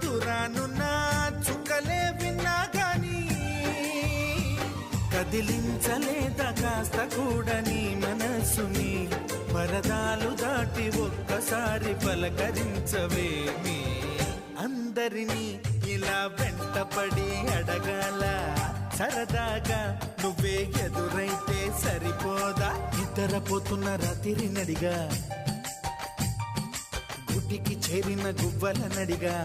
దురానున్న చుక్కలే విన్నా గాని కదిలించలేదా కాస్త కూడా నీ మనసుని పరదాలు దాటి ఒక్కసారి పలకరించవేమి అందరినీ ఇలా వెంటపడి అడగాల సరదాగా నువ్వే ఎదురైతే సరిపోదా నిద్రపోతున్న రాత్రి నడిగా గుడికి చేరిన గువ్వల నడిగా